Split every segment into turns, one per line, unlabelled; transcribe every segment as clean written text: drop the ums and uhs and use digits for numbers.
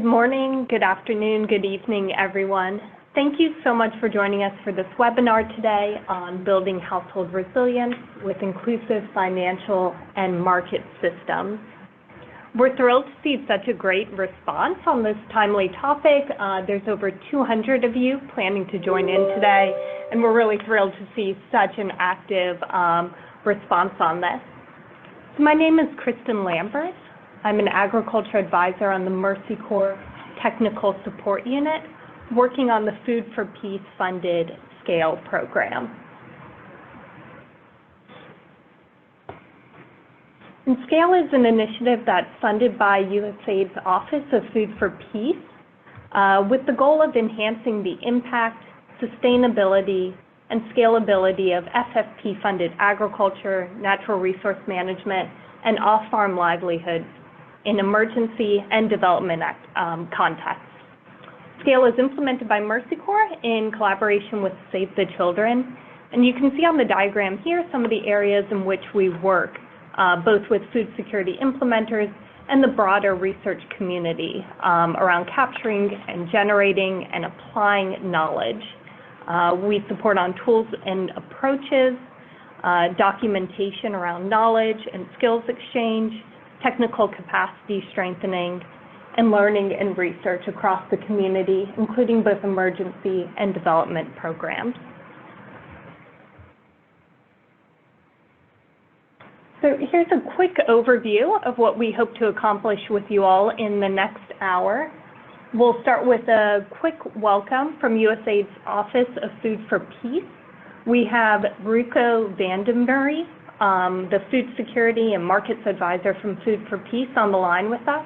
Good morning, good afternoon, good evening, everyone. Thank you so much for joining us for this webinar today on building household resilience with inclusive financial and market systems. We're thrilled to see such a great response on this timely topic. There's over 200 of you planning to join in today, and we're really thrilled to see such an active response on this. So my name is Kristen Lambert. I'm an agriculture advisor on the Mercy Corps Technical Support Unit, working on the Food for Peace funded SCALE program. And SCALE is an initiative that's funded by USAID's Office of Food for Peace with the goal of enhancing the impact, sustainability, and scalability of FFP-funded agriculture, natural resource management, and off-farm livelihoods in emergency and development contexts. SCALE is implemented by Mercy Corps in collaboration with Save the Children. And you can see on the diagram here some of the areas in which we work, both with food security implementers and the broader research community around capturing and generating and applying knowledge. We support on tools and approaches, documentation around knowledge and skills exchange, technical capacity strengthening, and learning and research across the community, including both emergency and development programs. So here's a quick overview of what we hope to accomplish with you all in the next hour. We'll start with a quick welcome from USAID's Office of Food for Peace. We have Ruko Vandenbury, the Food Security and Markets Advisor from Food for Peace, on the line with us.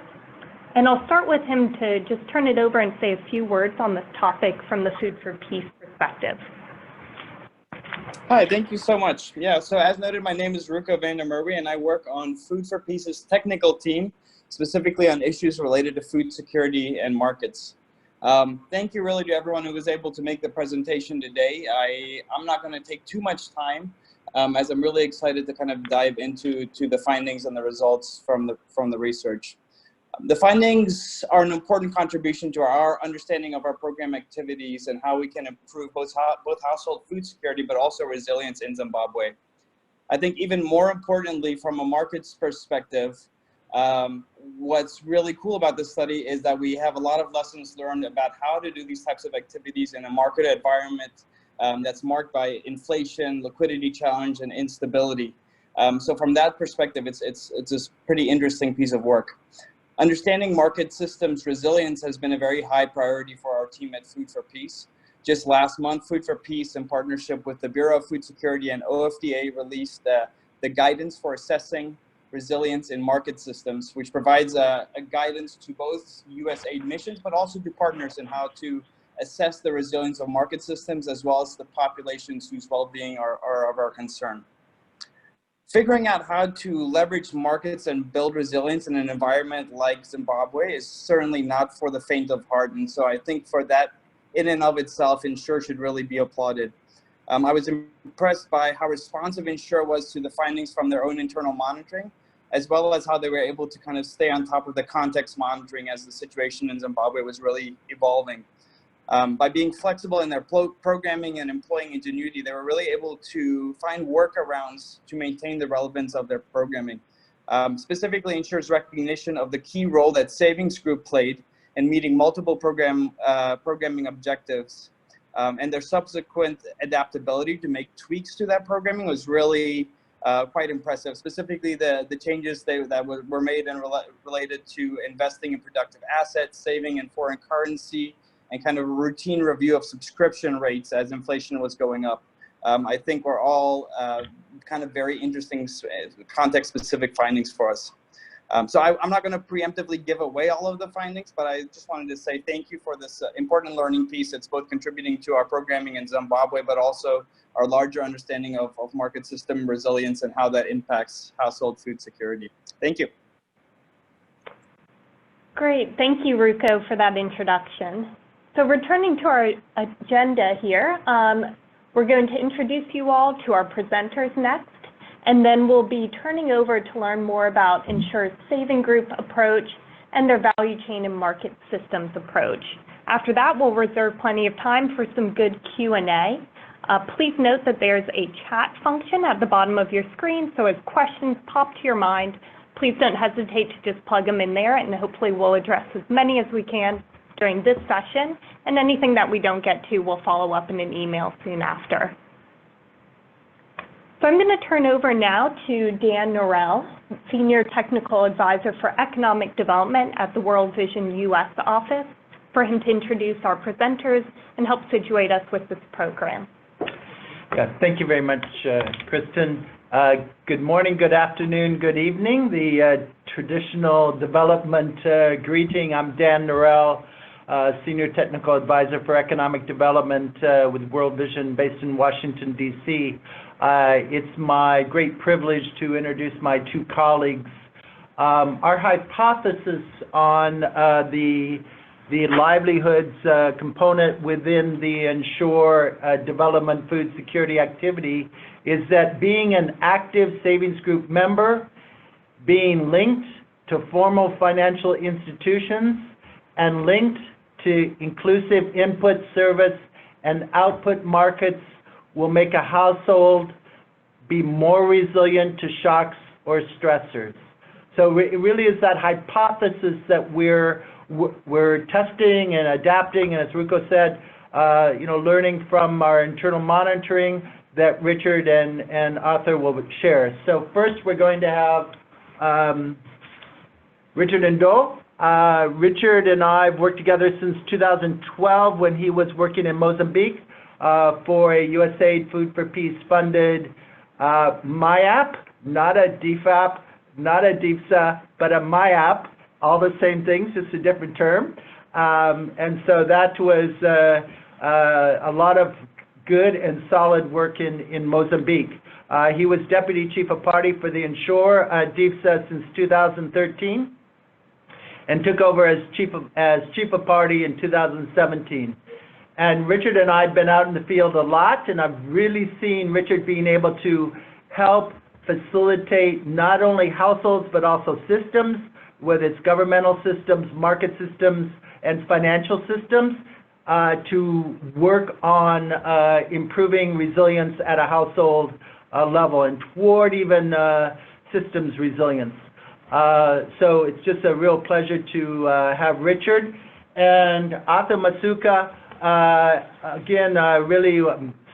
And I'll start with him to just turn it over and say a few words on this topic from the Food for Peace perspective.
Hi, thank you so much. Yeah, so as noted, my name is Ruko Vandenbury, and I work on Food for Peace's technical team, specifically on issues related to food security and markets. Thank you really to everyone who was able to make the presentation today. I'm not going to take too much time, as I'm really excited to kind of dive into the findings and the results from the research. The findings are an important contribution to our understanding of our program activities and how we can improve both household food security, but also resilience in Zimbabwe. I think even more importantly, from a markets perspective, what's really cool about this study is that we have a lot of lessons learned about how to do these types of activities in a market environment that's marked by inflation, liquidity challenge, and instability. So from that perspective, it's a pretty interesting piece of work. Understanding market systems resilience has been a very high priority for our team at Food for Peace. Just last month, Food for Peace, in partnership with the Bureau of Food Security and OFDA, released the guidance for assessing resilience in market systems, which provides a guidance to both USAID missions, but also to partners in how to assess the resilience of market systems, as well as the populations whose well-being are of our concern. Figuring out how to leverage markets and build resilience in an environment like Zimbabwe is certainly not for the faint of heart. And so I think for that, in and of itself, ENSURE should really be applauded. I was impressed by how responsive ENSURE was to the findings from their own internal monitoring, as well as how they were able to kind of stay on top of the context monitoring as the situation in Zimbabwe was really evolving. By being flexible in their programming and employing ingenuity, they were really able to find workarounds to maintain the relevance of their programming. Specifically, ENSURE's recognition of the key role that Savings Group played in meeting multiple programming objectives, and their subsequent adaptability to make tweaks to that programming was really quite impressive. Specifically, the changes that were made and related to investing in productive assets, saving in foreign currency, and kind of a routine review of subscription rates as inflation was going up. I think were all kind of very interesting context-specific findings for us. So I'm not going to preemptively give away all of the findings, but I just wanted to say thank you for this important learning piece. It's both contributing to our programming in Zimbabwe, but also our larger understanding of market system resilience and how that impacts household food security. Thank you.
Great. Thank you, Ruko, for that introduction. So returning to our agenda here, we're going to introduce you all to our presenters next, and then we'll be turning over to learn more about ENSURE's Saving Group approach and their value chain and market systems approach. After that, we'll reserve plenty of time for some good Q&A. Please note that there's a chat function at the bottom of your screen, so as questions pop to your mind, please don't hesitate to just plug them in there, and hopefully we'll address as many as we can during this session, and anything that we don't get to, we'll follow up in an email soon after. So I'm going to turn over now to Dan Norell, Senior Technical Advisor for Economic Development at the World Vision U.S. office, for him to introduce our presenters and help situate us with this program.
Yeah, thank you very much, Kristen. Good morning, good afternoon, good evening. The traditional development greeting. I'm Dan Norell, Senior Technical Advisor for Economic Development with World Vision based in Washington, D.C. It's my great privilege to introduce my two colleagues. Our hypothesis on the livelihoods component within the ENSURE development food security activity is that being an active savings group member, being linked to formal financial institutions, and linked to inclusive input, service, and output markets will make a household be more resilient to shocks or stressors. So it really is that hypothesis that we're testing and adapting, and as Ruko said, learning from our internal monitoring that Richard and Arthur will share. So first we're going to have Richard Ndo. Richard and I have worked together since 2012 when he was working in Mozambique for a USAID Food for Peace funded MyApp, not a DFAP, not a DFSA, but a MyApp, all the same things, just a different term. And so that was a lot of good and solid work in Mozambique. He was Deputy Chief of Party for the ENSURE DFSA since 2013 and took over as Chief of Party in 2017. And Richard and I have been out in the field a lot, and I've really seen Richard being able to help facilitate not only households but also systems, whether it's governmental systems, market systems, and financial systems, to work on improving resilience at a household level and toward even systems resilience. So it's just a real pleasure to have Richard. And Arthur Masuka, again, really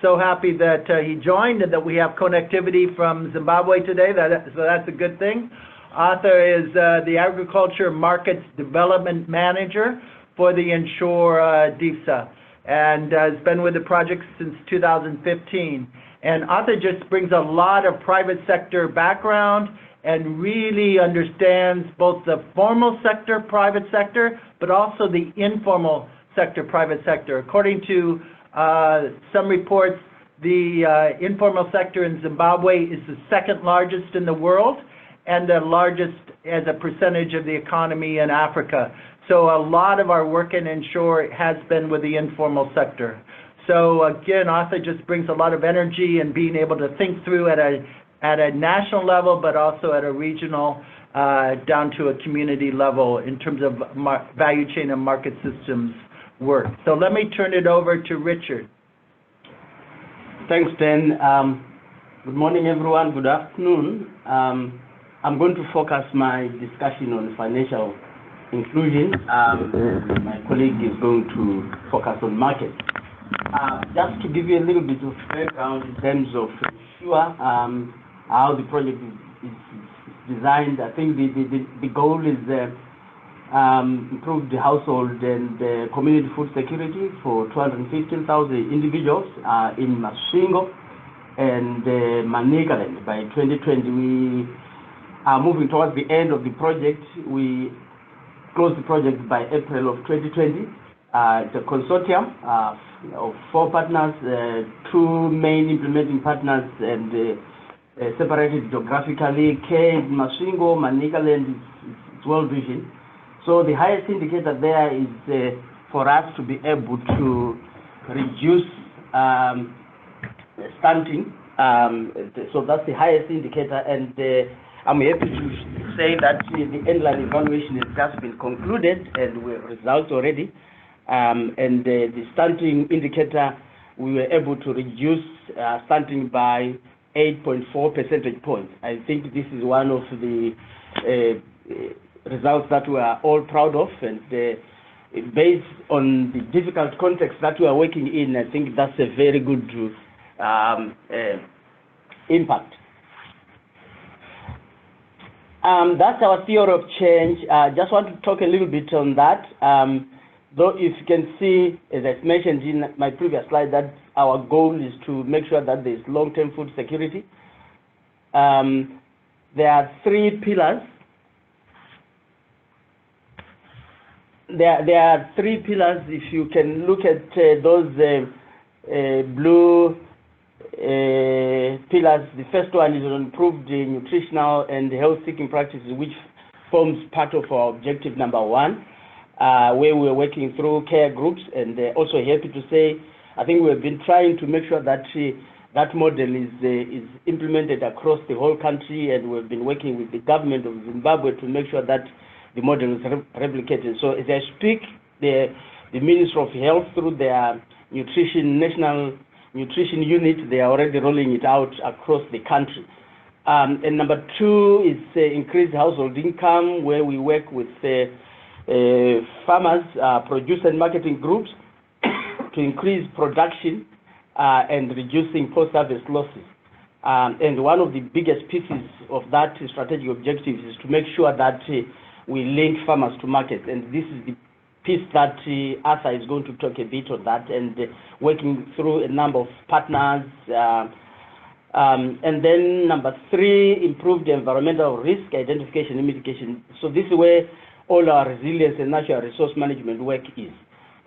so happy that he joined and that we have connectivity from Zimbabwe today, so that's a good thing. Arthur is the Agriculture Markets Development Manager for the ENSURE DFSA and has been with the project since 2015. And Arthur just brings a lot of private sector background and really understands both the formal sector, private sector, but also the informal sector, private sector. According to some reports, the informal sector in Zimbabwe is the second largest in the world and the largest as a percentage of the economy in Africa. So a lot of our work in ENSURE has been with the informal sector. So again, Arthur just brings a lot of energy and being able to think through at a national level, but also at a regional, down to a community level in terms of value chain and market systems work. So let me turn it over to Richard.
Thanks, Dan. Good morning, everyone. Good afternoon. I'm going to focus my discussion on financial inclusion. My colleague is going to focus on market. Just to give you a little bit of background in terms of ENSURE, how the project is designed. I think the goal is improve the household and community food security for 215,000 individuals in Masvingo and Manicaland. By 2020, we are moving towards the end of the project. We closed the project by April of 2020. It's a consortium of 4 partners, 2 main implementing partners, and separated geographically. Masvingo, Manicaland is World Vision. So the highest indicator there is for us to be able to reduce stunting. So that's the highest indicator, and I'm happy to say that the end-line evaluation has just been concluded and we have results already. And the stunting indicator, we were able to reduce stunting by 8.4 percentage points. I think this is one of the results that we are all proud of, and based on the difficult context that we are working in, I think that's a very good impact. That's our theory of change. Just want to talk a little bit on that. Though if you can see, as I mentioned in my previous slide, that our goal is to make sure that there is long-term food security. There are three pillars. There are three pillars. If you can look at those blue pillars, the first one is on improved nutritional and health-seeking practices, which forms part of our objective number 1, where we're working through care groups. And also happy to say, I think we've been trying to make sure that that model is implemented across the whole country, and we've been working with the government of Zimbabwe to make sure that the model is replicated. So as I speak, the Ministry of Health, through their National Nutrition Unit, they are already rolling it out across the country. And number 2 is increased household income, where we work with farmers, producer and marketing groups to increase production and reducing post-harvest losses. And one of the biggest pieces of that strategic objective is to make sure that we link farmers to market. And this is the piece that Arthur is going to talk a bit on that, and working through a number of partners. And then number 3, improved environmental risk identification and mitigation. So this is where all our resilience and natural resource management work is.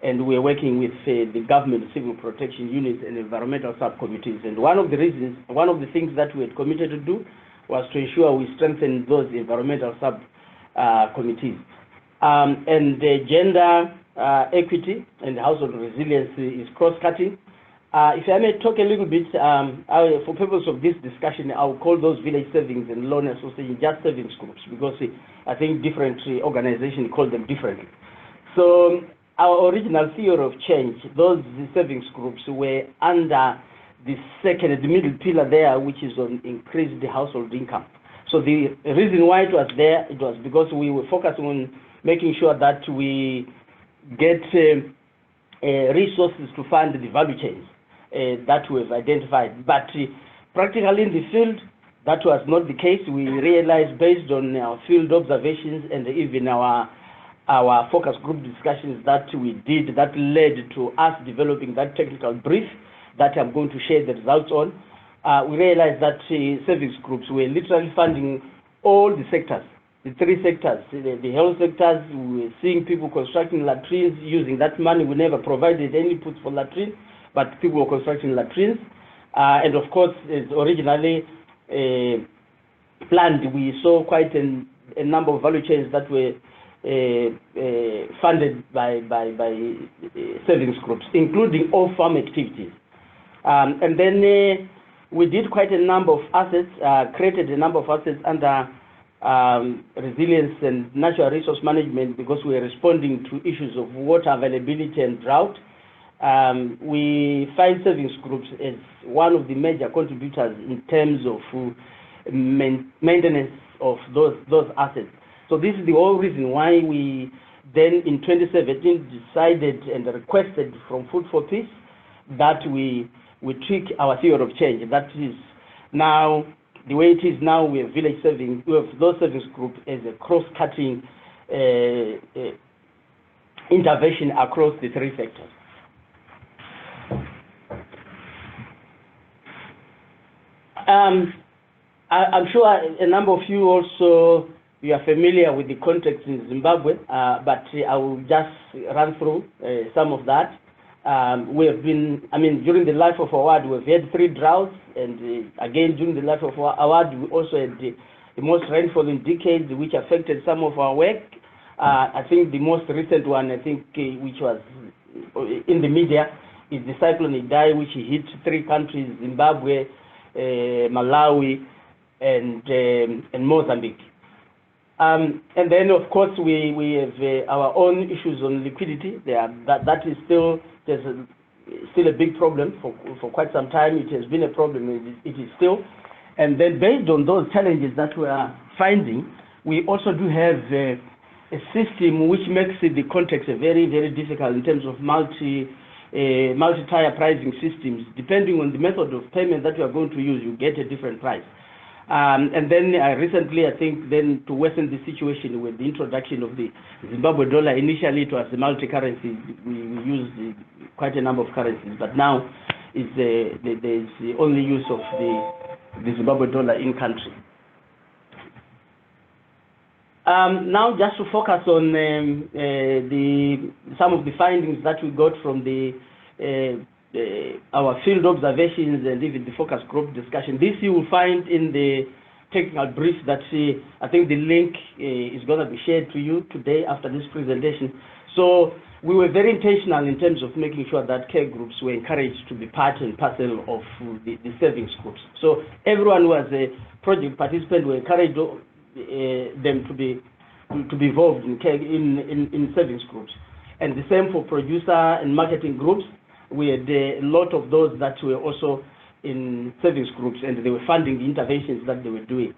And we're working with the government, civil protection units, and environmental subcommittees. And one of the things that we had committed to do was to ensure we strengthen those environmental subcommittees. And gender equity and household resilience is cross-cutting. If I may talk a little bit, for purpose of this discussion, I'll call those village savings and loan associations just savings groups, because I think different organizations call them differently. So our original theory of change, those savings groups were under the middle pillar there, which is on increased household income. So the reason why it was there, it was because we were focused on making sure that we get resources to fund the value chains that we've identified. But practically in the field, that was not the case. We realized, based on our field observations and even our focus group discussions that we did, that led to us developing that technical brief that I'm going to share the results on. We realized that savings groups were literally funding all the sectors, the 3 sectors, the health sectors. We were seeing people constructing latrines using that money. We never provided any inputs for latrines, but people were constructing latrines. And of course, as originally planned, we saw quite a number of value chains that were funded by savings groups, including all farm activities. And then we did quite a number of assets, created a number of assets under resilience and natural resource management, because we are responding to issues of water availability and drought. We find savings groups as one of the major contributors in terms of maintenance of those assets. So this is the whole reason why we then in 2017 decided and requested from Food for Peace that we tweak our theory of change. That is now, the way it is now, we have village savings, we have those savings groups as a cross-cutting intervention across the 3 sectors. I'm sure a number of you also, you are familiar with the context in Zimbabwe, but I will just run through some of that. We have been, during the life of our ward, we've had 3 droughts, and again, during the life of our ward, we also had the most rainfall in decades, which affected some of our work. I think the most recent one, which was in the media, is the cyclone Idai, which hit 3 countries, Zimbabwe, Malawi, and Mozambique. And then, of course, we have our own issues on liquidity. That is still, still a big problem for quite some time. It has been a problem. It is still. And then based on those challenges that we are finding, we also do have a system which makes the context very, very difficult in terms of multi-tier pricing systems. Depending on the method of payment that you are going to use, you get a different price. And then recently, I think then to worsen the situation with the introduction of the Zimbabwe dollar, initially it was the multi-currency. We used quite a number of currencies, but now there's the only use of the Zimbabwe dollar in country. Now, just to focus on some of the findings that we got from our field observations and even the focus group discussion. This you will find in the technical brief that I think the link is going to be shared to you today after this presentation. So we were very intentional in terms of making sure that care groups were encouraged to be part and parcel of the savings groups. So everyone who was a project participant, we encouraged them to be involved in savings groups. And the same for producer and marketing groups. We had a lot of those that were also in savings groups, and they were funding the interventions that they were doing.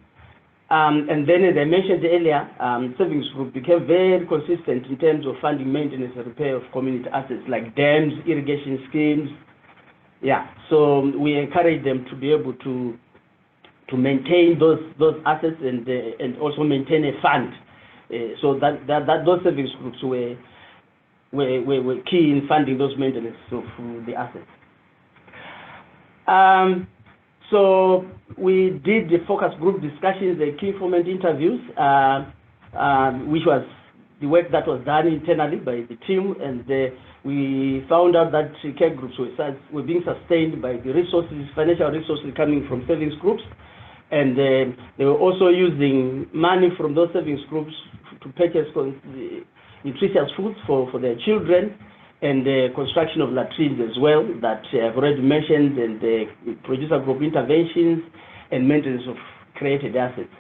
And then, as I mentioned earlier, savings group became very consistent in terms of funding maintenance and repair of community assets like dams, irrigation schemes. Yeah, so we encourage them to be able to maintain those assets and also maintain a fund. So that those savings groups were key in funding those maintenance of the assets. So we did the focus group discussions, the key informant interviews, which was the work that was done internally by the team, and we found out that care groups were being sustained by the resources, financial resources coming from savings groups, and they were also using money from those savings groups to purchase nutritious foods for their children, and the construction of latrines as well that I've already mentioned, and the producer group interventions and maintenance of created assets.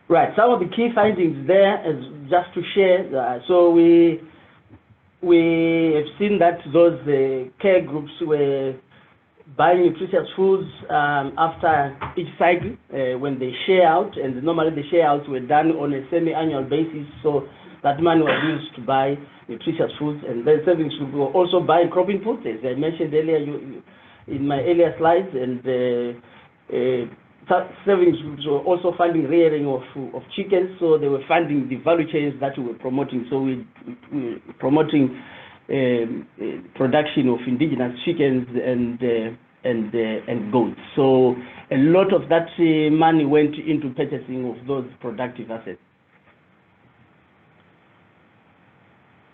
Right, some of the key findings there is just to share. So we have seen that those care groups were buying nutritious foods after each cycle when they share out, and normally the share outs were done on a semi-annual basis, so that money was used to buy nutritious foods. And then savings groups were also buying crop inputs, as I mentioned earlier in my earlier slides, and savings groups were also funding rearing of chickens, so they were funding the value chains that we were promoting. So we were promoting production of indigenous chickens and goats. So a lot of that money went into purchasing of those productive assets.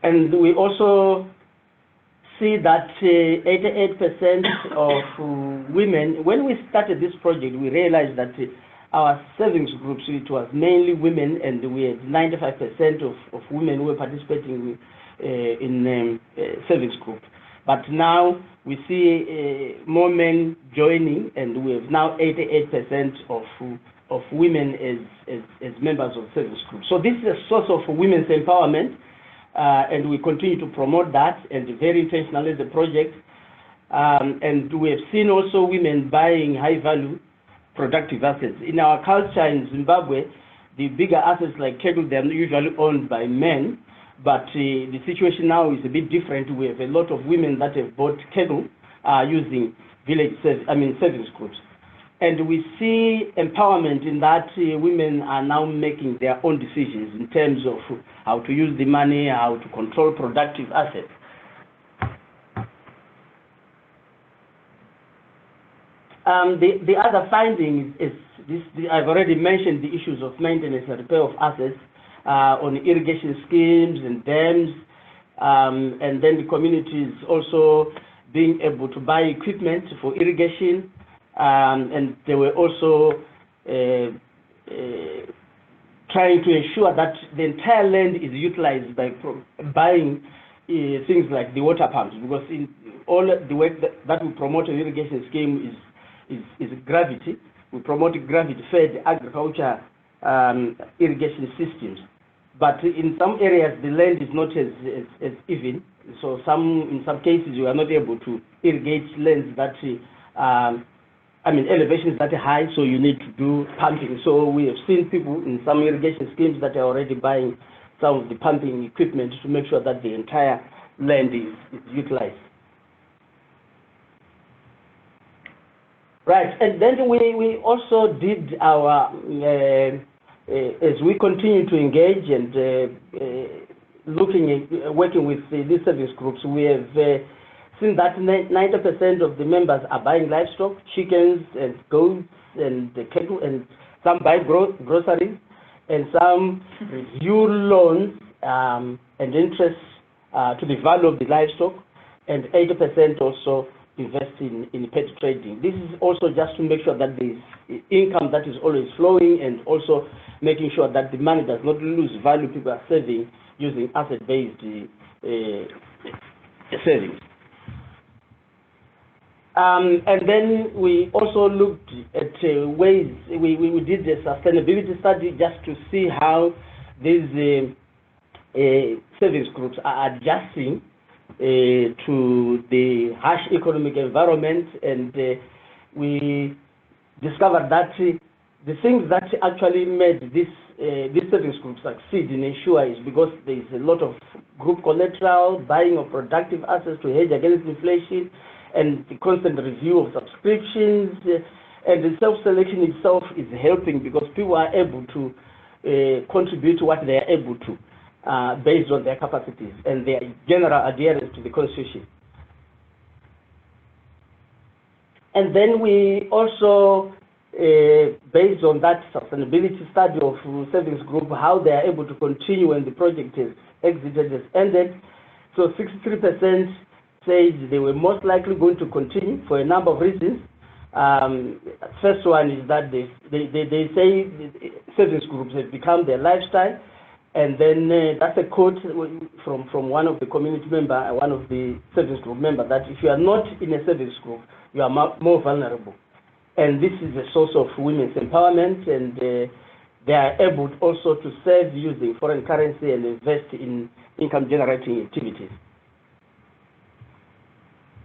And we also see that 88% of women, when we started this project, we realized that our savings groups, it was mainly women, and we had 95% of women who were participating in savings group. But now we see more men joining, and we have now 88% of women as members of savings group. So this is a source of women's empowerment, and we continue to promote that, and very intentionally as a project. And we have seen also women buying high-value productive assets. In our culture in Zimbabwe, the bigger assets like cattle, they are usually owned by men. But the situation now is a bit different. We have a lot of women that have bought cattle using savings groups. And we see empowerment in that women are now making their own decisions in terms of how to use the money, how to control productive assets. The other finding is this, I've already mentioned the issues of maintenance and repair of assets on irrigation schemes and dams, and then the communities also being able to buy equipment for irrigation, and they were also trying to ensure that the entire land is utilized by buying things like the water pumps, because in all the work that we promote in irrigation scheme is gravity, we promote gravity-fed agriculture irrigation systems. But in some areas, the land is not as even. So in some cases, you are not able to irrigate lands that, elevations that are high, so you need to do pumping. So we have seen people in some irrigation schemes that are already buying some of the pumping equipment to make sure that the entire land is utilized. Right, and then we also did our, as we continue to engage and working with these service groups, we have seen that 90% of the members are buying livestock, chickens and goats and cattle, and some buy groceries, and some review loans and interest to the value of the livestock, and 80% also invest in pet trading. This is also just to make sure that there is income that is always flowing, and also making sure that the money does not lose value. People are saving using asset-based savings. And then we also looked at ways, we did a sustainability study just to see how these service groups are adjusting to the harsh economic environment, and we discovered that the things that actually made this service group succeed in ENSURE is because there is a lot of group collateral, buying of productive assets to hedge against inflation, and the constant review of subscriptions, and the self-selection itself is helping because people are able to contribute to what they are able to based on their capacities and their general adherence to the Constitution. And then we also, based on that sustainability study of savings group, how they are able to continue when the project is exited, has ended. So 63% said they were most likely going to continue for a number of reasons. First one is that they say service groups have become their lifestyle, and then that's a quote from one of the community member, one of the service group member, that if you are not in a service group, you are more vulnerable. And this is a source of women's empowerment, and they are able also to save using foreign currency and invest in income generating activities.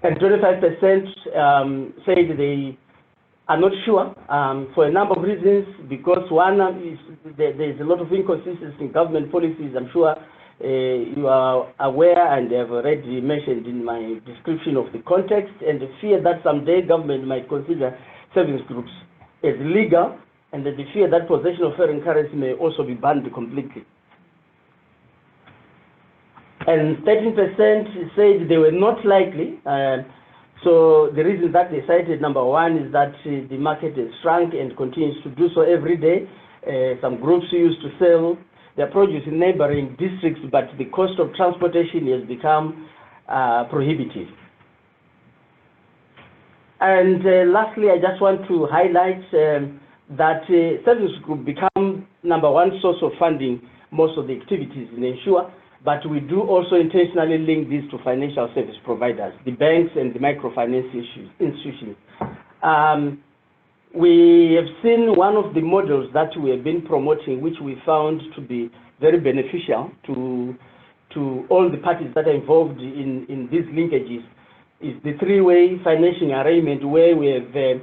And 25% said they are not sure for a number of reasons, because one is there's a lot of inconsistency in government policies. I'm sure you are aware, and I've already mentioned in my description of the context, and the fear that someday government might consider service groups as legal, and the fear that possession of foreign currency may also be banned completely. And 13% said they were not likely. So the reason that they cited, number one, is that the market has shrunk and continues to do so every day. Some groups used to sell their produce in neighboring districts, but the cost of transportation has become prohibitive. And lastly, I just want to highlight that service group become number one source of funding most of the activities in ENSURE, but we do also intentionally link this to financial service providers, the banks and the microfinance institutions. We have seen one of the models that we have been promoting, which we found to be very beneficial to all the parties that are involved in these linkages, is the three-way financing arrangement, where we have a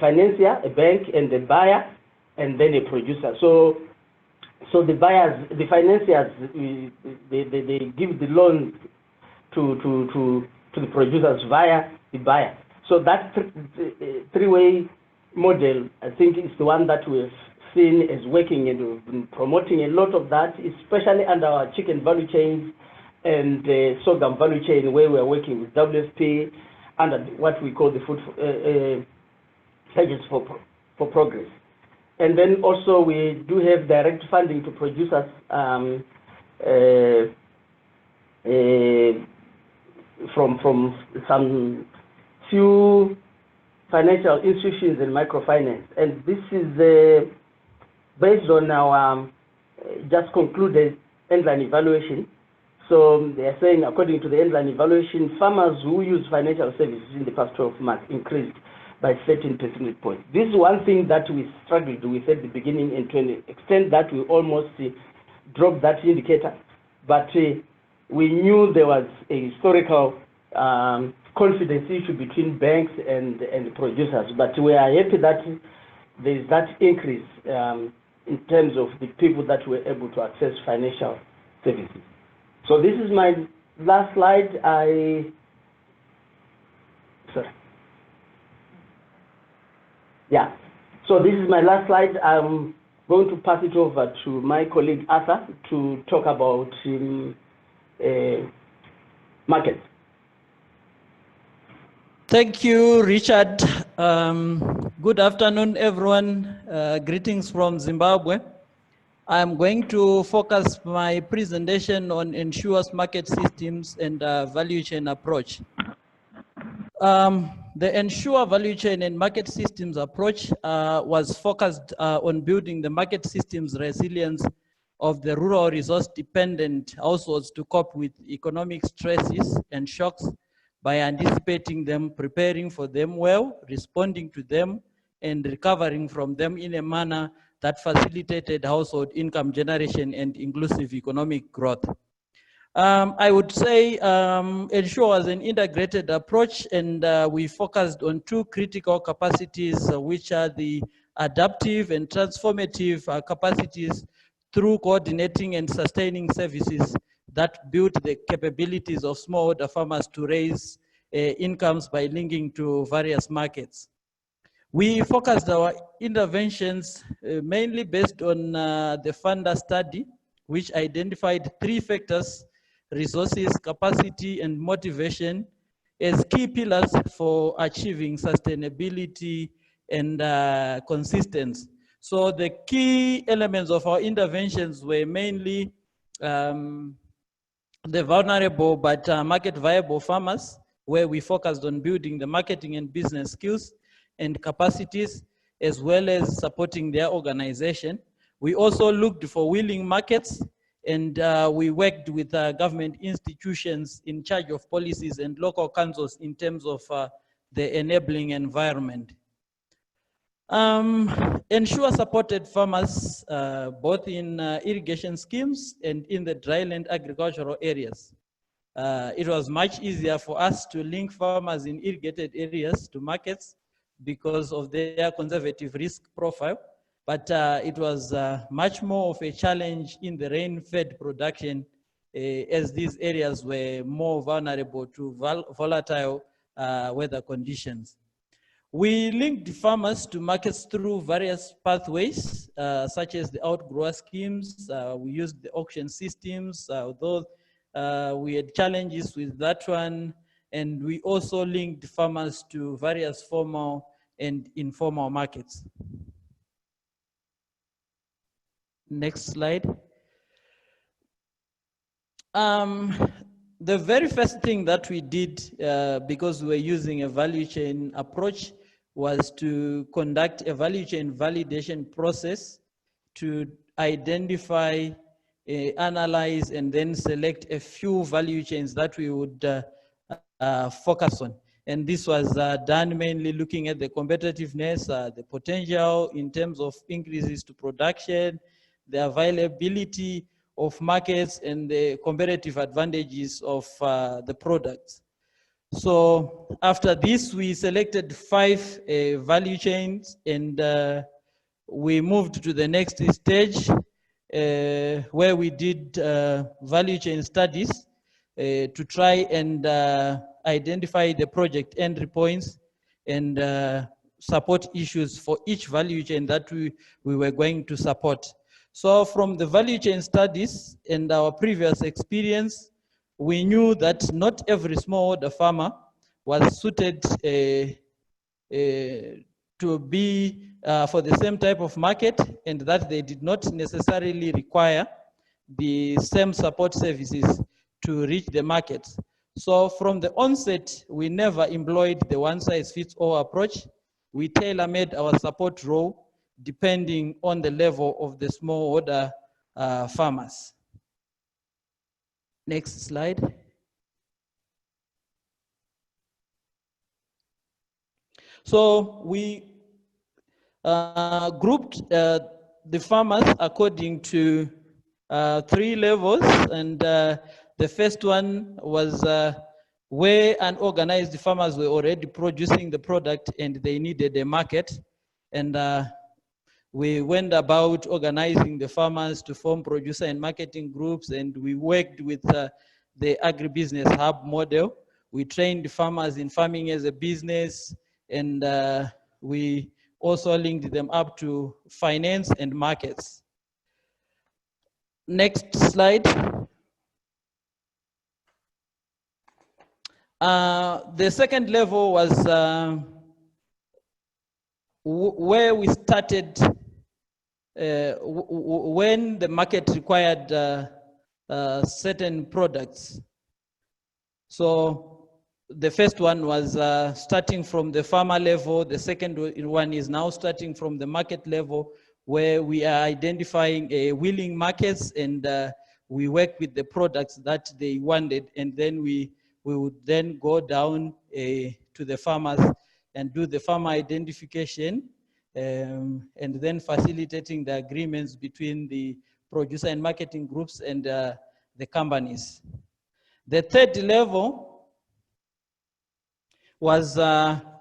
financier, a bank, and a buyer, and then a producer. So the buyers, the financiers, they give the loan to the producers via the buyer. So that three-way model, I think, is the one that we've seen as working, and we've been promoting a lot of that, especially under our chicken value chains and sorghum value chain, where we're working with WFP under what we call the food Linkages for progress. And then also we do have direct funding to producers from some few financial institutions and microfinance. And this is based on our just concluded endline evaluation. So they are saying, according to the endline evaluation, farmers who use financial services in the past 12 months increased by 13 percentage points. This is one thing that we struggled with at the beginning, and to an extent that we almost dropped that indicator. But we knew there was a historical confidence issue between banks and producers. But we are happy that there is that increase in terms of the people that were able to access financial services. So this is my last slide. So this is my last slide. I'm going to pass it over to my colleague Arthur to talk about markets.
Thank you, Richard. Good afternoon, everyone. Greetings from Zimbabwe. I'm going to focus my presentation on ENSURE's market systems and value chain approach. The ENSURE value chain and market systems approach was focused on building the market systems resilience of the rural resource-dependent households to cope with economic stresses and shocks by anticipating them, preparing for them well, responding to them, and recovering from them in a manner that facilitated household income generation and inclusive economic growth. I would say ENSURE was an integrated approach, and we focused on two critical capacities, which are the adaptive and transformative capacities through coordinating and sustaining services that build the capabilities of smallholder farmers to raise incomes by linking to various markets. We focused our interventions mainly based on the funder study, which identified 3 factors: resources, capacity, and motivation as key pillars for achieving sustainability and consistency. So the key elements of our interventions were mainly the vulnerable but market viable farmers, where we focused on building the marketing and business skills and capacities, as well as supporting their organization. We also looked for willing markets, and we worked with government institutions in charge of policies and local councils in terms of the enabling environment. ENSURE supported farmers both in irrigation schemes and in the dryland agricultural areas. It was much easier for us to link farmers in irrigated areas to markets because of their conservative risk profile, but it was much more of a challenge in the rain-fed production as these areas were more vulnerable to volatile weather conditions. We linked farmers to markets through various pathways, such as the outgrower schemes. We used the auction systems, although we had challenges with that one. And we also linked farmers to various formal and informal markets. Next slide. The very first thing that we did, because we were using a value chain approach, was to conduct a value chain validation process to identify, analyze, and then select a few value chains that we would focus on. And this was done mainly looking at the competitiveness, the potential in terms of increases to production, the availability of markets, and the competitive advantages of the products. So after this, we selected 5 value chains, and we moved to the next stage where we did value chain studies to try and identify the project entry points and support issues for each value chain that we were going to support. So from the value chain studies and our previous experience, we knew that not every smallholder farmer was suited to be for the same type of market, and that they did not necessarily require the same support services to reach the markets. So from the onset, we never employed the one-size-fits-all approach. We tailor-made our support role depending on the level of the smallholder farmers. Next slide. So we grouped the farmers according to 3 levels, and the first one was where unorganized farmers were already producing the product and they needed a market, and we went about organizing the farmers to form producer and marketing groups, and we worked with the agribusiness hub model. We trained farmers in farming as a business, and we also linked them up to finance and markets. Next slide. The second level was where we started when the market required certain products. So the first one was starting from the farmer level. The second one is now starting from the market level, where we are identifying willing markets, and we work with the products that they wanted, and then we would then go down to the farmers and do the farmer identification, and then facilitating the agreements between the producer and marketing groups and the companies. The third level was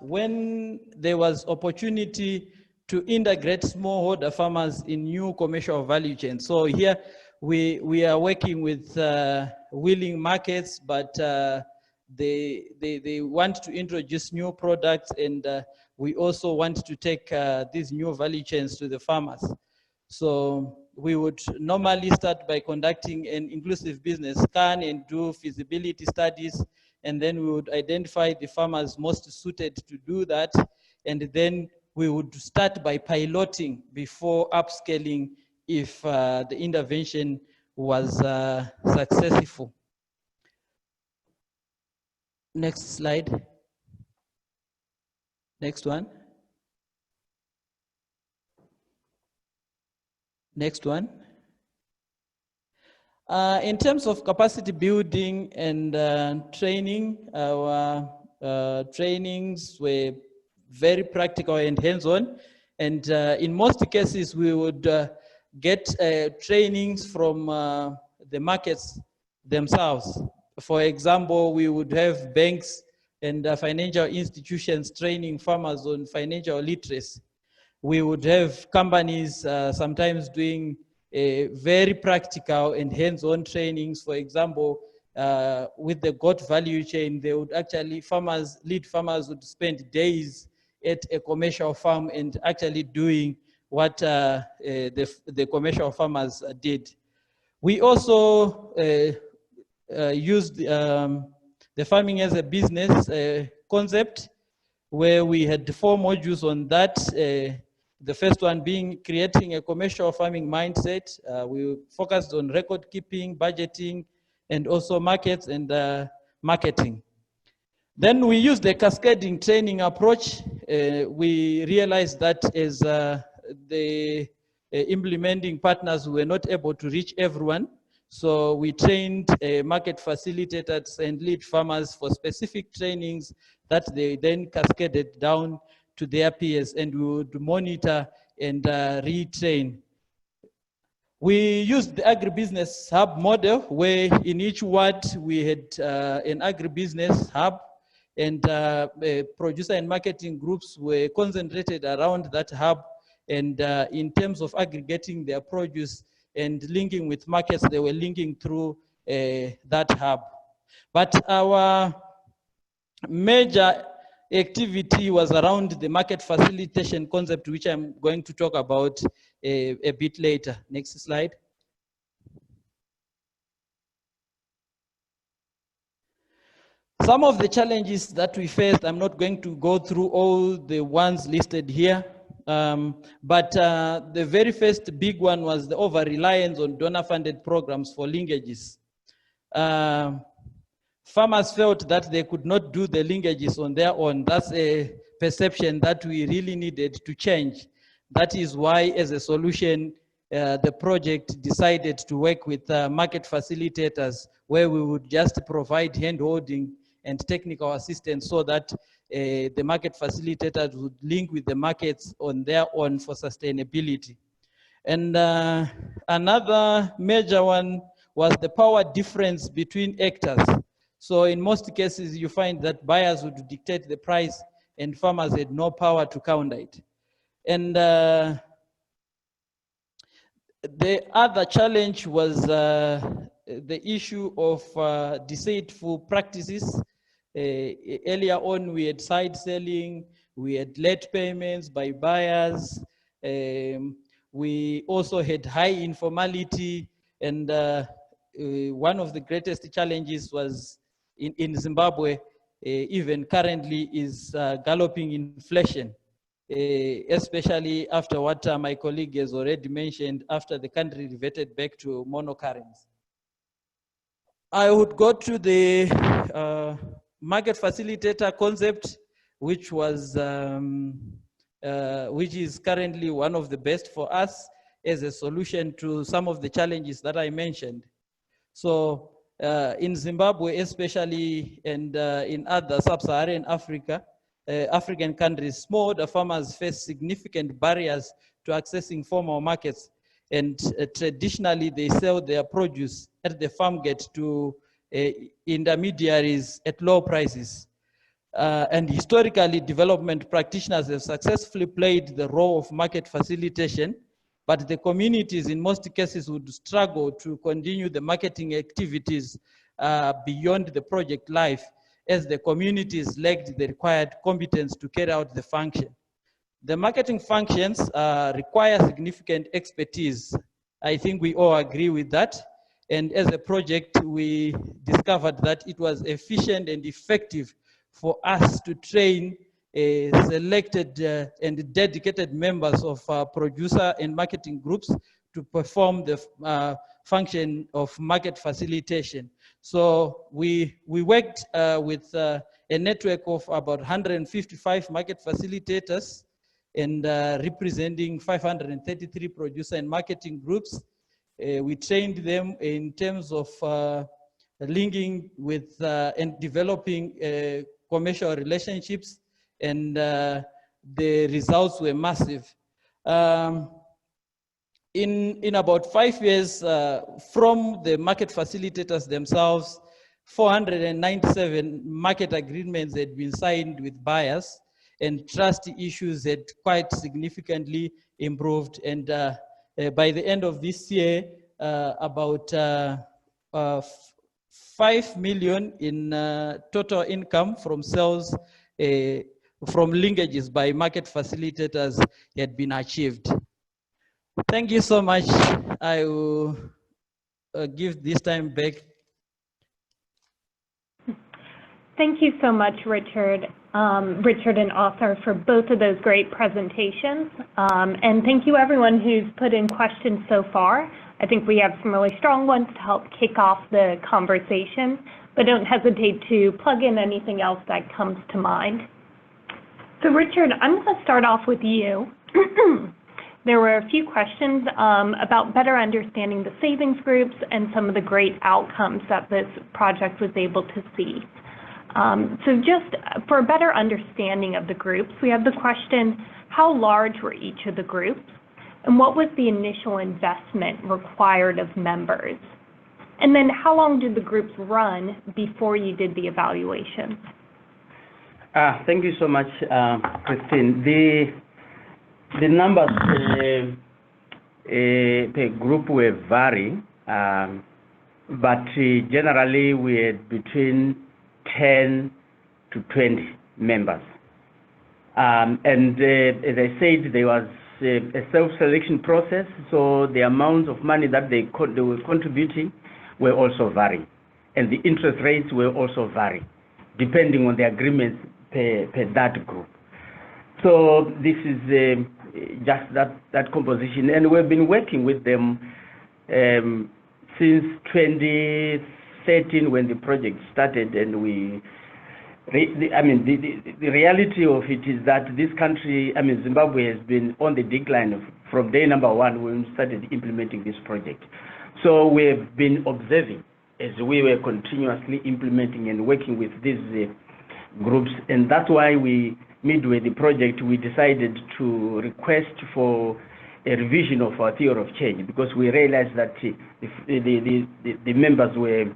when there was opportunity to integrate smallholder farmers in new commercial value chains. So here we are working with willing markets, but they want to introduce new products, and we also want to take these new value chains to the farmers. So we would normally start by conducting an inclusive business scan and do feasibility studies, and then we would identify the farmers most suited to do that, and then we would start by piloting before upscaling if the intervention was successful. Next slide. Next one. Next one. In terms of capacity building and training, our trainings were very practical and hands-on, and in most cases we would get trainings from the markets themselves. For example, we would have banks and financial institutions training farmers on financial literacy. We would have companies sometimes doing very practical and hands-on trainings. For example, with the goat value chain, they would actually, lead farmers would spend days at a commercial farm and actually doing what the commercial farmers did. We also used the farming as a business concept, where we had 4 modules on that. The first one being creating a commercial farming mindset. We focused on record keeping, budgeting, and also markets and marketing. Then we used the cascading training approach. We realized that as the implementing partners were not able to reach everyone, so we trained market facilitators and lead farmers for specific trainings that they then cascaded down to their peers, and we would monitor and retrain. We used the agribusiness hub model, where in each ward we had an agribusiness hub, and producer and marketing groups were concentrated around that hub, and in terms of aggregating their produce and linking with markets, they were linking through that hub. But our major activity was around the market facilitation concept, which I'm going to talk about a bit later. Next slide. Some of the challenges that we faced, I'm not going to go through all the ones listed here, but the very first big one was the over-reliance on donor-funded programs for linkages. Farmers felt that they could not do the linkages on their own. That's a perception that we really needed to change. That is why, as a solution, the project decided to work with market facilitators, where we would just provide hand-holding and technical assistance so that the market facilitators would link with the markets on their own for sustainability. And another major one was the power difference between actors. So in most cases, you find that buyers would dictate the price and farmers had no power to counter it. And the other challenge was the issue of deceitful practices. Earlier on, we had side selling, we had late payments by buyers. We also had high informality, and one of the greatest challenges was in Zimbabwe, even currently, is galloping inflation. Especially after what my colleague has already mentioned, after the country reverted back to monocurrency. I would go to the market facilitator concept, which was, which is currently one of the best for us as a solution to some of the challenges that I mentioned. So in Zimbabwe especially, and in other sub-Saharan African countries, smallholder farmers face significant barriers to accessing formal markets, and traditionally they sell their produce at the farm gate to intermediaries at low prices. And historically, development practitioners have successfully played the role of market facilitation, but the communities in most cases would struggle to continue the marketing activities beyond the project life, as the communities lacked the required competence to carry out the function. The marketing functions require significant expertise. I think we all agree with that. And as a project, we discovered that it was efficient and effective for us to train selected and dedicated members of producer and marketing groups to perform the function of market facilitation. So we worked with a network of about 155 market facilitators and representing 533 producer and marketing groups. We trained them in terms of linking with and developing commercial relationships, and the results were massive. In about 5 years from the market facilitators themselves, 497 market agreements had been signed with buyers, and trust issues had quite significantly improved. And by the end of this year, about 5 million in total income from sales from linkages by market facilitators had been achieved. Thank you so much. I will give this time back.
Thank you so much, Richard, Richard and Arthur, for both of those great presentations. And thank you everyone who's put in questions so far. I think we have some really strong ones to help kick off the conversation, but don't hesitate to plug in anything else that comes to mind. So Richard, I'm going to start off with you. There were a few questions about better understanding the savings groups and some of the great outcomes that this project was able to see. So just for a better understanding of the groups, we have the question, how large were each of the groups? And what was the initial investment required of members? And then how long did the groups run before you did the evaluation?
Thank you so much, Christine. The numbers per group were varying, but generally we had between 10 to 20 members. And as I said, there was a self-selection process, so the amount of money that they were contributing were also varying, and the interest rates were also varying, depending on the agreements per that group. So this is just that composition, and we've been working with them since 2013 when the project started, and the reality of it is that this country, Zimbabwe, has been on the decline from day number one when we started implementing this project. So we've been observing as we were continuously implementing and working with these groups. And that's why we, midway the project, we decided to request for a revision of our theory of change, because we realized that the members were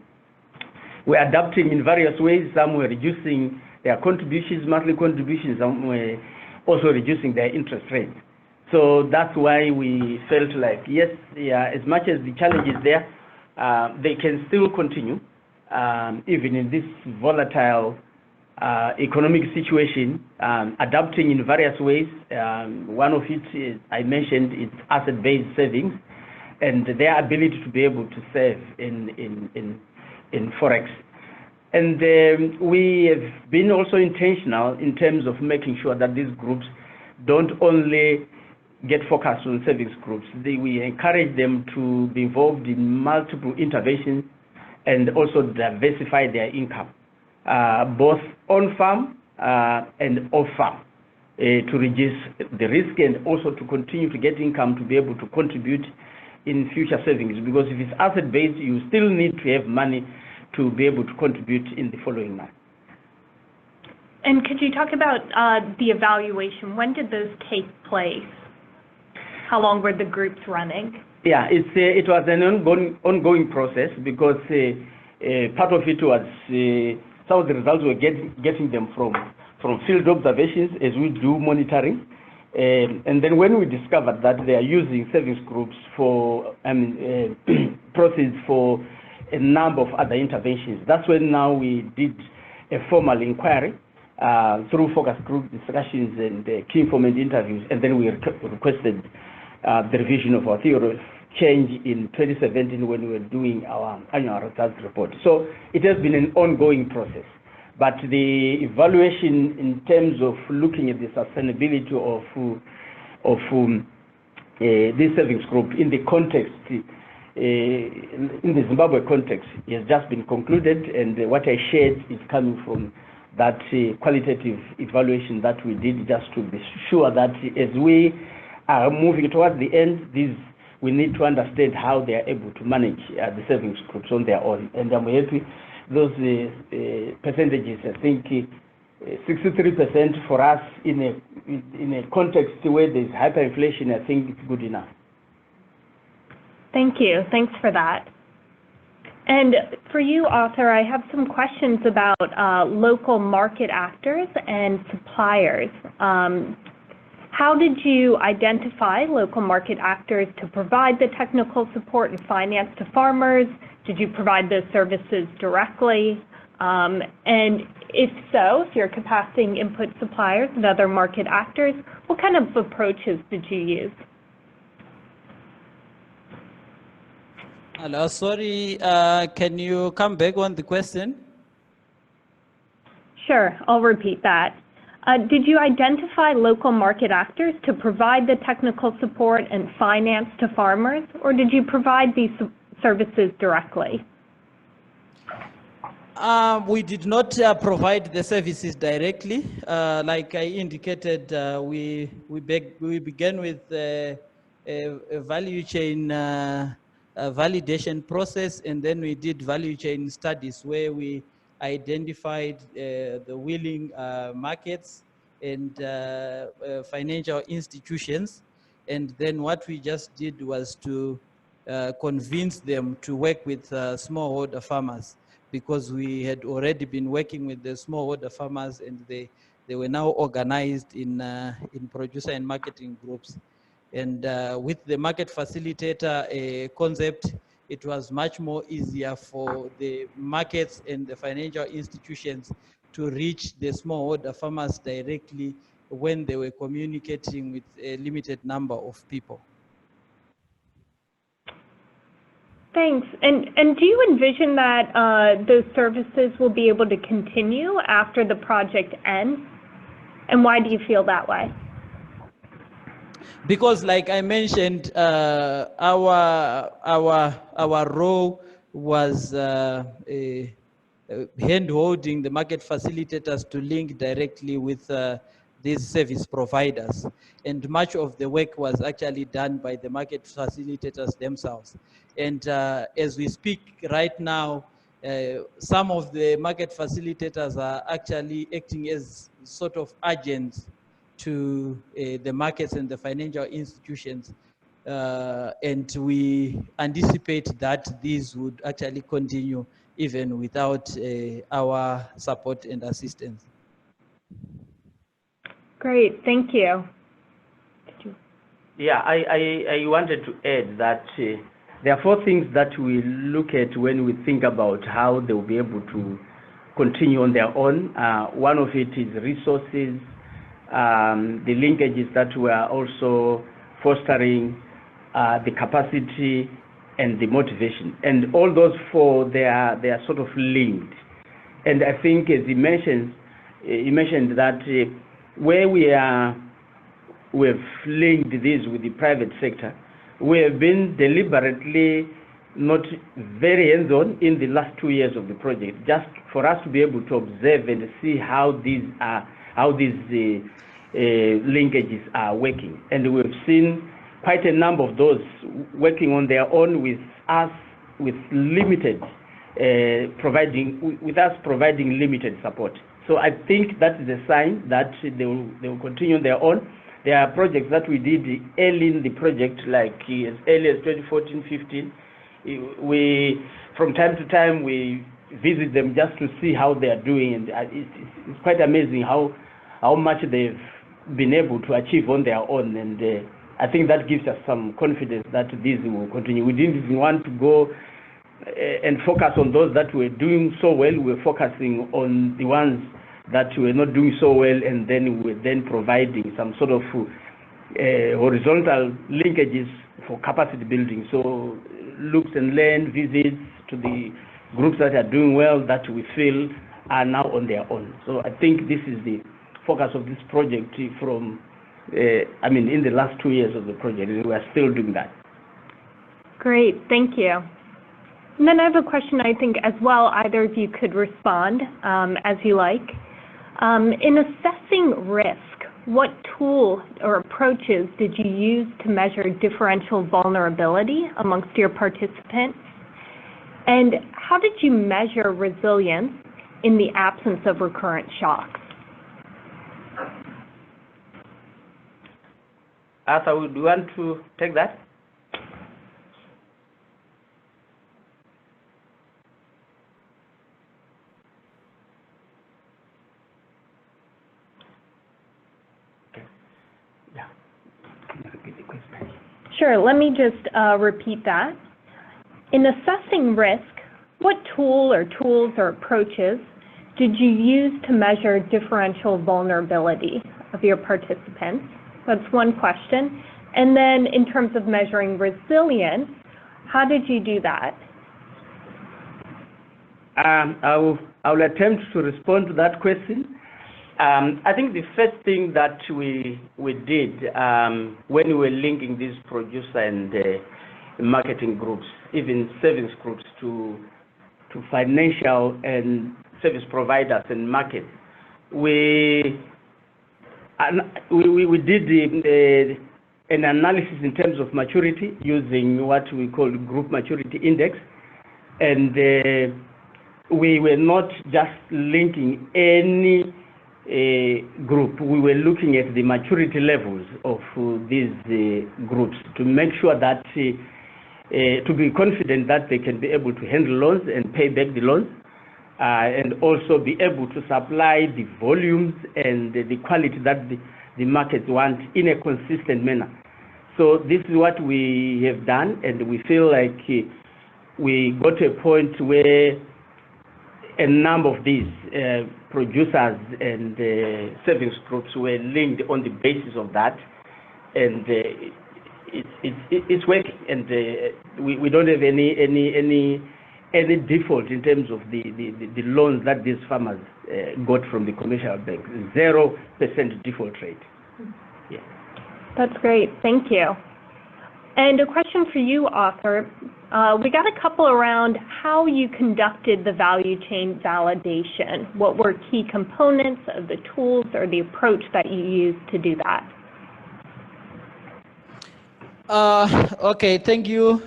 adapting in various ways. Some were reducing their contributions, monthly contributions, some were also reducing their interest rates. So that's why we felt like, yes, yeah, as much as the challenge is there, they can still continue, even in this volatile economic situation, adapting in various ways. One of it is, I mentioned, it's asset-based savings and their ability to be able to save in Forex. And we have been also intentional in terms of making sure that these groups don't only get focused on savings groups. We encourage them to be involved in multiple interventions and also diversify their income, both on-farm and off-farm, to reduce the risk and also to continue to get income to be able to contribute in future savings. Because if it's asset-based, you still need to have money to be able to contribute in the following month.
And could you talk about the evaluation? When did those take place? How long were the groups running? Yeah,
it was an ongoing process, because part of it was some of the results we're getting them from field observations as we do monitoring. And then when we discovered that they are using savings groups for proceeds for a number of other interventions, that's when now we did a formal inquiry through focus group discussions and key informant interviews, and then we requested the revision of our theory of change in 2017 when we were doing our annual results report. So it has been an ongoing process. But the evaluation in terms of looking at the sustainability of this savings group in the context, in the Zimbabwe context, has just been concluded, and what I shared is coming from that qualitative evaluation that we did, just to be sure that as we are moving towards the end, we need to understand how they are able to manage the savings groups on their own. And I'm happy those percentages, I think 63% for us in a context where there's hyperinflation, I think it's good enough.
Thank you. Thanks for that. And for you, Arthur, I have some questions about local market actors and suppliers. How did you identify local market actors to provide the technical support and finance to farmers? Did you provide those services directly? And if so, if you're capacitating input suppliers and other market actors, what kind of approaches did you use?
Hello, sorry, can you come back on the question?
Sure, I'll repeat that. Did you identify local market actors to provide the technical support and finance to farmers, or did you provide these services directly?
We did not provide the services directly. Like I indicated, we began with a value chain validation process, and then we did value chain studies where we identified the willing markets and financial institutions. And then what we just did was to convince them to work with smallholder farmers, because we had already been working with the smallholder farmers, and they were now organized in producer and marketing groups. And with the market facilitator concept, it was much more easier for the markets and the financial institutions to reach the smallholder farmers directly when they were communicating with a limited number of people.
Thanks. And do you envision that those services will be able to continue after the project ends? And why do you feel that way?
Because, like I mentioned, our role was hand-holding the market facilitators to link directly with these service providers. And much of the work was actually done by the market facilitators themselves. And as we speak right now, Some of the market facilitators are actually acting as sort of agents to the markets and the financial institutions. And we anticipate that these would actually continue even without our support and assistance.
Great, thank you.
Yeah, I wanted to add that there are 4 things that we look at when we think about how they will be able to continue on their own. One of it is resources, the linkages that we are also fostering, the capacity and the motivation. And all those 4, they are sort of linked. And I think as he mentioned that where we've linked this with the private sector, we have been deliberately not very hands-on in the last 2 years of the project, just for us to be able to observe and see how these linkages are working. And we've seen quite a number of those working on their own with us, with limited providing limited support. So I think that is a sign that they will continue on their own. There are projects that we did early in the project, like as early as 2014-15. From time to time, we visit them just to see how they are doing, and it's quite amazing how much they've been able to achieve on their own. And I think that gives us some confidence that this will continue. We didn't even want to go and focus on those that were doing so well. We're focusing on the ones that were not doing so well, and then we're providing some sort of horizontal linkages for capacity building. So looks and learn visits to the groups that are doing well, that we feel are now on their own. So I think this is the focus of this project from, in the last 2 years of the project, and we are still doing that.
Great, thank you. And then I have a question, I think, as well. Either of you could respond as you like. In assessing risk, what tool or approaches did you use to measure differential vulnerability amongst your participants? And how did you measure resilience in the absence of recurrent shocks?
Arthur, would you want to take that?
Sure, let me just repeat that. In assessing risk, what tool or tools or approaches did you use to measure differential vulnerability of your participants? That's one question. And then in terms of measuring resilience, how did you do that?
I will attempt to respond to that question. I think the first thing that we did when we were linking these producer and marketing groups, even service groups, to financial and service providers and markets, we did an analysis in terms of maturity using what we call group maturity index, and we were not just linking any group. We were looking at the maturity levels of these groups to make sure that to be confident that they can be able to handle loans and pay back the loans, and also be able to supply the volumes and the quality that the markets want in a consistent manner. So this is what we have done, and we feel like we got to a point where a number of these producers and savings groups were linked on the basis of that, and it's working, and we don't have any default in terms of the loans that these farmers got from the commercial bank. 0% default rate. Yeah.
That's great, thank you. And a question for you, Arthur. We got a couple around how you conducted the value chain validation. What were key components of the tools or the approach that you used to do that?
Okay, thank you.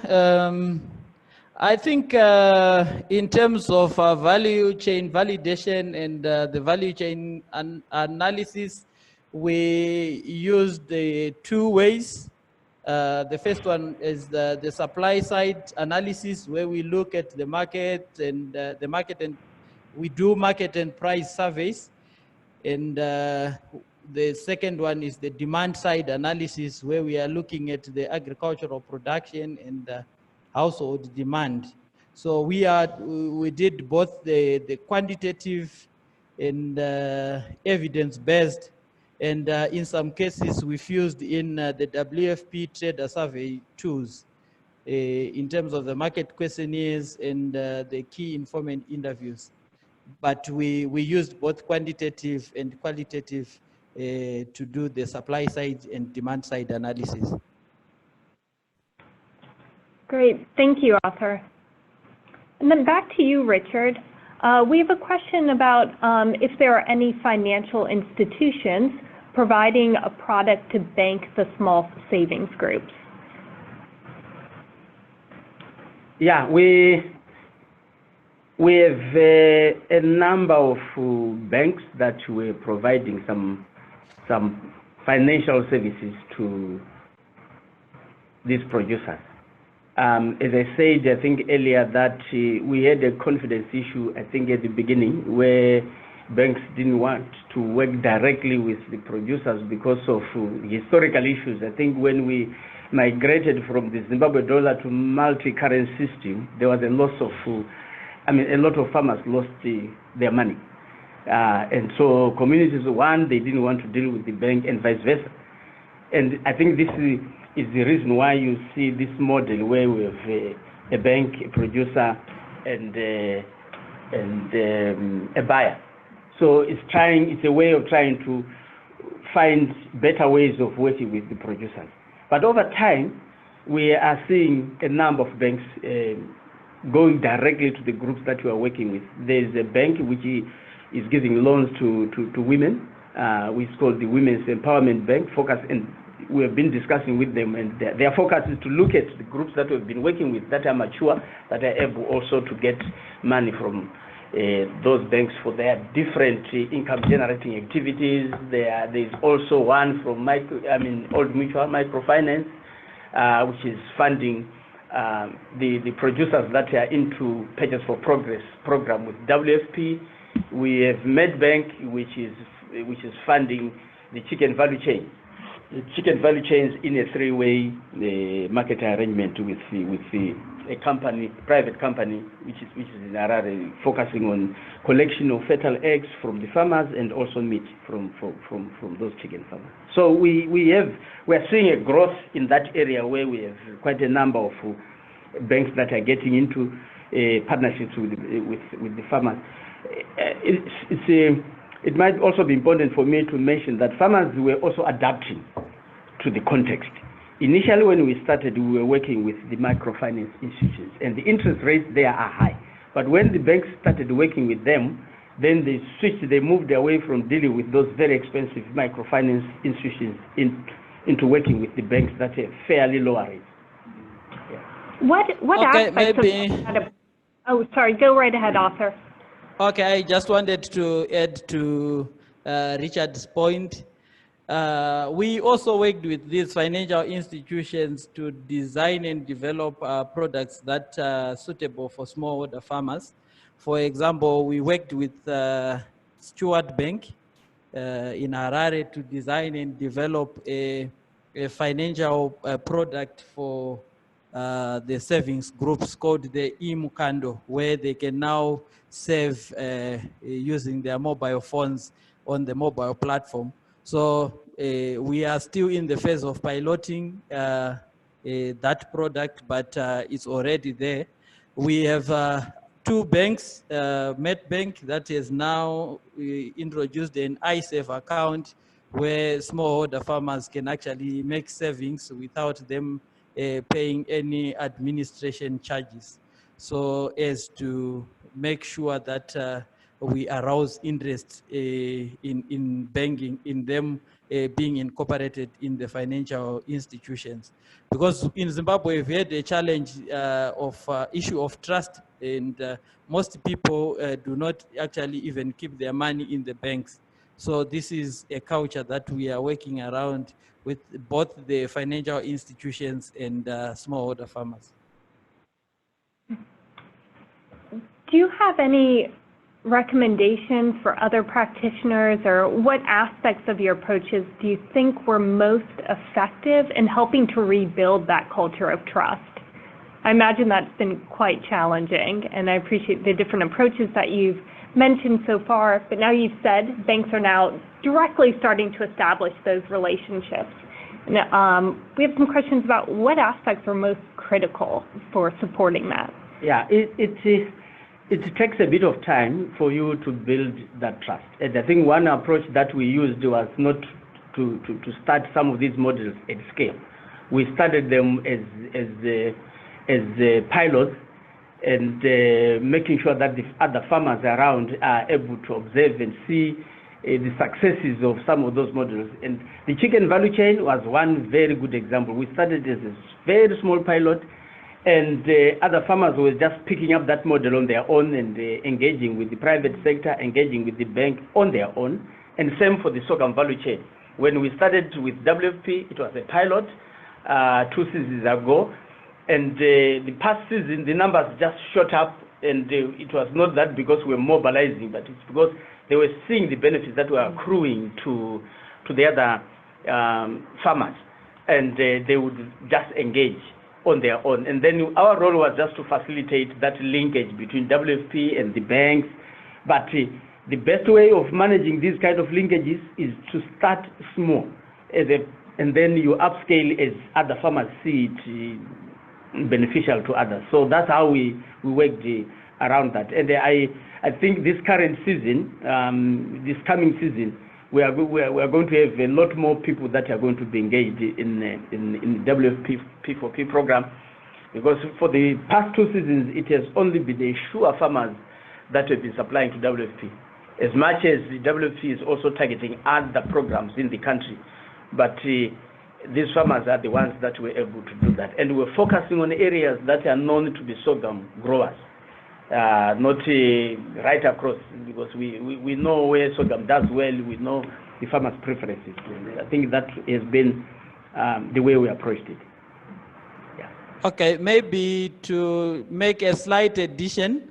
I think in terms of value chain validation and the value chain analysis, we used the two ways. The first one is the supply side analysis, where we look at the market and we do market and price surveys. And the second one is the demand side analysis, where we are looking at the agricultural production and household demand. So we did both the quantitative and evidence-based, and in some cases we fused in the WFP trader survey tools in terms of the market questionnaires and the key informant interviews. But we used both quantitative and qualitative to do the supply side and demand side analysis.
Great, thank you, Arthur. And then back to you, Richard. We have a question about if there are any financial institutions providing a product to bank the small savings groups.
Yeah, we have a number of banks that were providing some financial services to these producers. As I said, I think earlier that we had a confidence issue, I think at the beginning, where banks didn't want to work directly with the producers because of historical issues. I think when we migrated from the Zimbabwe dollar to multi-currency system, there was a loss of, a lot of farmers lost their money. And so communities, one, they didn't want to deal with the bank and vice versa. And I think this is the reason why you see this model where we have a bank, a producer, and a buyer. So it's a way of trying to find better ways of working with the producers. But over time, we are seeing a number of banks going directly to the groups that we are working with. There's a bank which is giving loans to women, which is called the Women's Empowerment Bank, and we have been discussing with them, and their focus is to look at the groups that we've been working with that are mature, that are able also to get money from those banks for their different income generating activities. There's also one from Old Mutual Microfinance, which is funding the producers that are into Purchase for Progress program with WFP. We have Medbank, which is funding the chicken value chain. The chicken value chains in a three-way market arrangement with a company, private company, which is in Harare, focusing on collection of fertile eggs from the farmers and also meat from those chicken farmers. So we are seeing a growth in that area where we have quite a number of banks that are getting into partnerships with the farmers. It might also be important for me to mention that farmers were also adapting to the context. Initially, when we started, we were working with the microfinance institutions, and the interest rates there are high. But when the banks started working with them, then they moved away from dealing with those very expensive microfinance institutions into working with the banks that have fairly lower rates.
Yeah. What
okay,
aspects
maybe...
of... Oh, sorry, go right ahead, Arthur.
Okay, I just wanted to add to Richard's point. We also worked with these financial institutions to design and develop products that are suitable for smallholder farmers. For example, we worked with Stewart Bank in Harare to design and develop a financial product for the savings groups called the eMukando, where they can now save using their mobile phones on the mobile platform. So we are still in the phase of piloting that product, but it's already there. We have two banks, Medbank, that has now introduced an iSave account where smallholder farmers can actually make savings without them paying any administration charges, so as to make sure that we arouse interest in banking, in them being incorporated in the financial institutions. Because in Zimbabwe, we've had a challenge of issue of trust, and most people do not actually even keep their money in the banks. So this is a culture that we are working around with both the financial institutions and smallholder farmers.
Do you have any recommendations for other practitioners, or what aspects of your approaches do you think were most effective in helping to rebuild that culture of trust? I imagine that's been quite challenging, and I appreciate the different approaches that you've mentioned so far, but now you've said banks are now directly starting to establish those relationships. And, we have some questions about what aspects are most critical for supporting that.
Yeah, it takes a bit of time for you to build that trust. And I think one approach that we used was not to start some of these models at scale. We started them as pilots, and making sure that the other farmers around are able to observe and see the successes of some of those models. And the chicken value chain was one very good example. We started as a very small pilot, and other farmers were just picking up that model on their own and engaging with the private sector, engaging with the bank on their own. And same for the sorghum value chain. When we started with WFP, it was a pilot 2 seasons ago. And the past season, the numbers just shot up, and it was not that because we were mobilizing, but it's because they were seeing the benefits that were accruing to the other farmers, and they would just engage on their own. And then our role was just to facilitate that linkage between WFP and the banks. But the best way of managing these kind of linkages is to start small, and then you upscale as other farmers see it beneficial to others. So that's how we worked around that. And I think this current season, this coming season, we are going to have a lot more people that are going to be engaged in the WFP P4P program, because for the past 2 seasons it has only been the sure farmers that have been supplying to WFP, as much as the WFP is also targeting other programs in the country. But these farmers are the ones that were able to do that, and we're focusing on areas that are known to be sorghum growers, not right across, because we know where sorghum does well, we know the farmers' preferences. I think that has been the way we approached it. Yeah.
Okay, maybe to make a slight addition,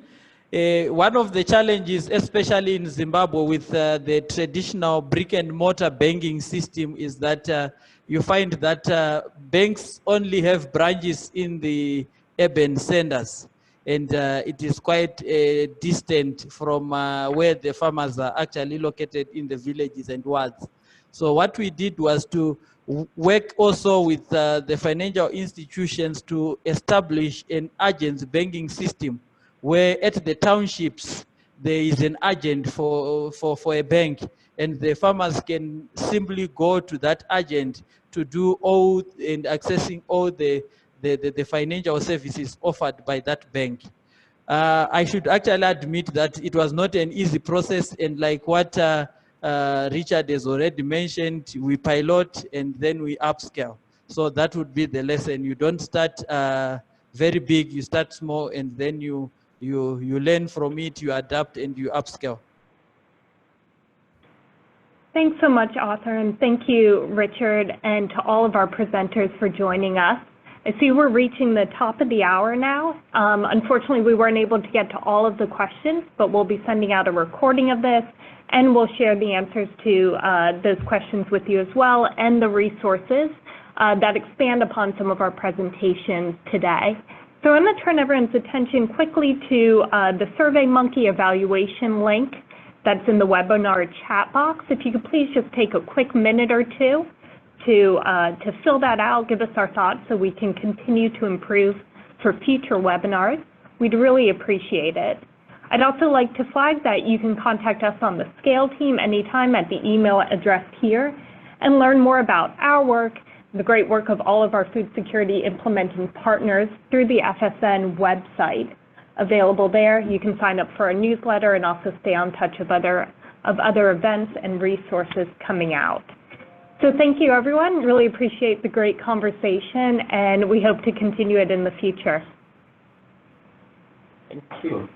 one of the challenges, especially in Zimbabwe with the traditional brick and mortar banking system, is that you find that banks only have branches in the urban centers, and it is quite distant from where the farmers are actually located in the villages and wards. So what we did was to work also with the financial institutions to establish an agent banking system, where at the townships there is an agent for a bank, and the farmers can simply go to that agent to do all and accessing all the financial services offered by that bank. I should actually admit that it was not an easy process, and like what Richard has already mentioned, we pilot and then we upscale. So that would be the lesson. You don't start very big, you start small, and then you learn from it, you adapt, and you upscale.
Thanks so much, Arthur, and thank you, Richard, and to all of our presenters for joining us. I see we're reaching the top of the hour now. Unfortunately, we weren't able to get to all of the questions, but we'll be sending out a recording of this, and we'll share the answers to those questions with you as well, and the resources that expand upon some of our presentations today. So I'm going to turn everyone's attention quickly to the SurveyMonkey evaluation link that's in the webinar chat box. If you could please just take a quick minute or two to fill that out, give us our thoughts so we can continue to improve for future webinars. We'd really appreciate it. I'd also like to flag that you can contact us on the SCALE team anytime at the email address here and learn more about our work, the great work of all of our food security implementing partners through the FSN website. Available there, you can sign up for a newsletter and also stay on touch of other events and resources coming out. So thank you, everyone. Really appreciate the great conversation, and we hope to continue it in the future.
Thank you.